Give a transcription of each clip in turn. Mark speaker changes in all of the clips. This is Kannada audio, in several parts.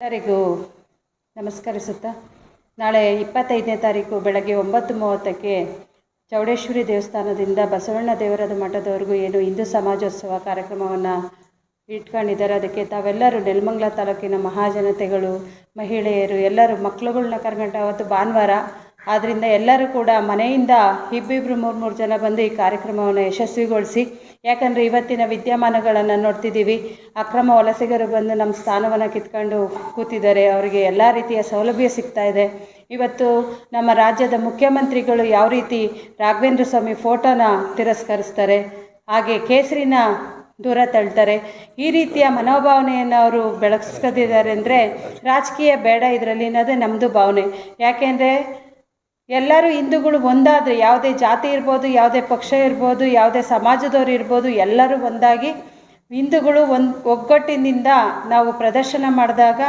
Speaker 1: ಎಲ್ಲರಿಗೂ ನಮಸ್ಕರಿಸುತ್ತಾ ನಾಳೆ 25ನೇ ತಾರೀಕು ಬೆಳಗ್ಗೆ 9:30ಕ್ಕೆ ಚೌಡೇಶ್ವರಿ ದೇವಸ್ಥಾನದಿಂದ ಬಸವಣ್ಣ ದೇವರದ ಮಠದವರೆಗೂ ಏನು ಹಿಂದೂ ಸಮಾಜೋತ್ಸವ ಕಾರ್ಯಕ್ರಮವನ್ನು ಇಟ್ಕೊಂಡಿದ್ದಾರೆ. ಅದಕ್ಕೆ ತಾವೆಲ್ಲರೂ ನೆಲಮಂಗಲ ತಾಲೂಕಿನ ಮಹಾಜನತೆಗಳು, ಮಹಿಳೆಯರು ಎಲ್ಲರೂ ಮಕ್ಕಳುಗಳನ್ನ ಕರ್ಕೊಂಡು, ಅವತ್ತು ಭಾನುವಾರ ಆದ್ದರಿಂದ ಎಲ್ಲರೂ ಕೂಡ ಮನೆಯಿಂದ ಇಬ್ಬಿಬ್ಬರು 3 ಜನ ಬಂದು ಈ ಕಾರ್ಯಕ್ರಮವನ್ನು ಯಶಸ್ವಿಗೊಳಿಸಿ. ಯಾಕಂದರೆ ಇವತ್ತಿನ ವಿದ್ಯಮಾನಗಳನ್ನು ನೋಡ್ತಿದ್ದೀವಿ. ಅಕ್ರಮ ವಲಸಿಗರು ಬಂದು ನಮ್ಮ ಸ್ಥಾನವನ್ನು ಕಿತ್ಕೊಂಡು ಕೂತಿದ್ದಾರೆ. ಅವರಿಗೆ ಎಲ್ಲ ರೀತಿಯ ಸೌಲಭ್ಯ ಸಿಗ್ತಾ ಇದೆ. ಇವತ್ತು ನಮ್ಮ ರಾಜ್ಯದ ಮುಖ್ಯಮಂತ್ರಿಗಳು ಯಾವ ರೀತಿ ರಾಘವೇಂದ್ರ ಸ್ವಾಮಿ ಫೋಟೋನ ತಿರಸ್ಕರಿಸ್ತಾರೆ, ಹಾಗೆ ಕೇಸರಿನ ದೂರ ತಳ್ತಾರೆ. ಈ ರೀತಿಯ ಮನೋಭಾವನೆಯನ್ನು ಅವರು ಬೆಳೆಸ್ಕೊತಿದ್ದಾರೆ. ಅಂದರೆ ರಾಜಕೀಯ ಬೇಡ ಇದರಲ್ಲಿ ಅನ್ನೋದೇ ನಮ್ಮದು ಭಾವನೆ. ಯಾಕೆಂದರೆ ಎಲ್ಲರೂ ಹಿಂದೂಗಳು ಒಂದಾದರೆ, ಯಾವುದೇ ಜಾತಿ ಇರ್ಬೋದು, ಯಾವುದೇ ಪಕ್ಷ ಇರ್ಬೋದು, ಯಾವುದೇ ಸಮಾಜದವರು ಇರ್ಬೋದು, ಎಲ್ಲರೂ ಒಂದಾಗಿ ಹಿಂದೂಗಳು ಒಗ್ಗಟ್ಟಿನಿಂದ ನಾವು ಪ್ರದರ್ಶನ ಮಾಡಿದಾಗ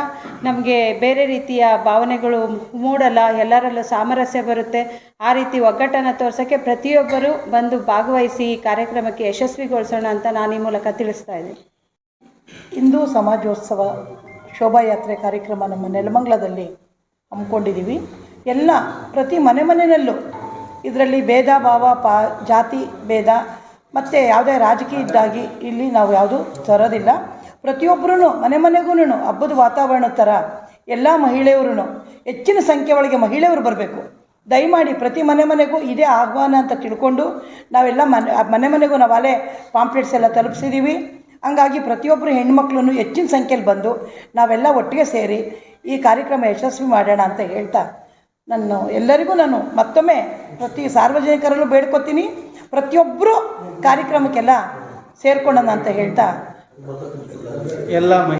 Speaker 1: ನಮಗೆ ಬೇರೆ ರೀತಿಯ ಭಾವನೆಗಳು ಮೂಡಲ್ಲ, ಎಲ್ಲರಲ್ಲೂ ಸಾಮರಸ್ಯ ಬರುತ್ತೆ. ಆ ರೀತಿ ಒಗ್ಗಟ್ಟನ್ನು ತೋರ್ಸೋಕ್ಕೆ ಪ್ರತಿಯೊಬ್ಬರು ಬಂದು ಭಾಗವಹಿಸಿ ಈ ಕಾರ್ಯಕ್ರಮಕ್ಕೆ ಯಶಸ್ವಿಗೊಳಿಸೋಣ ಅಂತ ನಾನು ಈ ಮೂಲಕ ತಿಳಿಸ್ತಾ ಇದ್ದೀನಿ.
Speaker 2: ಹಿಂದೂ ಸಮಾಜೋತ್ಸವ ಶೋಭಾಯಾತ್ರೆ ಕಾರ್ಯಕ್ರಮ ನಮ್ಮ ನೆಲಮಂಗಲದಲ್ಲಿ ಹಮ್ಮಿಕೊಂಡಿದ್ದೀವಿ. ಎಲ್ಲ ಪ್ರತಿ ಮನೆಯಲ್ಲೂ ಇದರಲ್ಲಿ ಭೇದ ಭಾವ ಜಾತಿ ಭೇದ ಮತ್ತು ಯಾವುದೇ ರಾಜಕೀಯದ್ದಾಗಿ ಇಲ್ಲಿ ನಾವು ಯಾವುದೂ ತರೋದಿಲ್ಲ. ಪ್ರತಿಯೊಬ್ಬರೂ ಮನೆಗೂ ಹಬ್ಬದ ವಾತಾವರಣ ಥರ ಎಲ್ಲ ಮಹಿಳೆಯರು ಹೆಚ್ಚಿನ ಸಂಖ್ಯೆ ಒಳಗೆ ಮಹಿಳೆಯರು ಬರಬೇಕು. ದಯಮಾಡಿ ಪ್ರತಿ ಮನೆಗೂ ಇದೇ ಆಹ್ವಾನ ಅಂತ ತಿಳ್ಕೊಂಡು ನಾವೆಲ್ಲ ಮನೆಗೂ ನಾವು ಅಲ್ಲೇ ಪಾಂಪ್ಲೆಟ್ಸ್ ಎಲ್ಲ ತಲುಪಿಸಿದ್ದೀವಿ. ಹಂಗಾಗಿ ಪ್ರತಿಯೊಬ್ಬರು ಹೆಣ್ಮಕ್ಳು ಹೆಚ್ಚಿನ ಸಂಖ್ಯೆಯಲ್ಲಿ ಬಂದು ನಾವೆಲ್ಲ ಒಟ್ಟಿಗೆ ಸೇರಿ ಈ ಕಾರ್ಯಕ್ರಮ ಯಶಸ್ವಿ ಮಾಡೋಣ ಅಂತ ಹೇಳ್ತಾ ಎಲ್ಲರಿಗೂ ನಾನು ಮತ್ತೊಮ್ಮೆ ಪ್ರತಿ ಸಾರ್ವಜನಿಕರಲ್ಲೂ ಬೇಡ್ಕೊತೀನಿ, ಪ್ರತಿಯೊಬ್ಬರು ಕಾರ್ಯಕ್ರಮಕ್ಕೆಲ್ಲ ಸೇರ್ಕೊಳ್ಳೋಣ ಅಂತ ಹೇಳ್ತಾ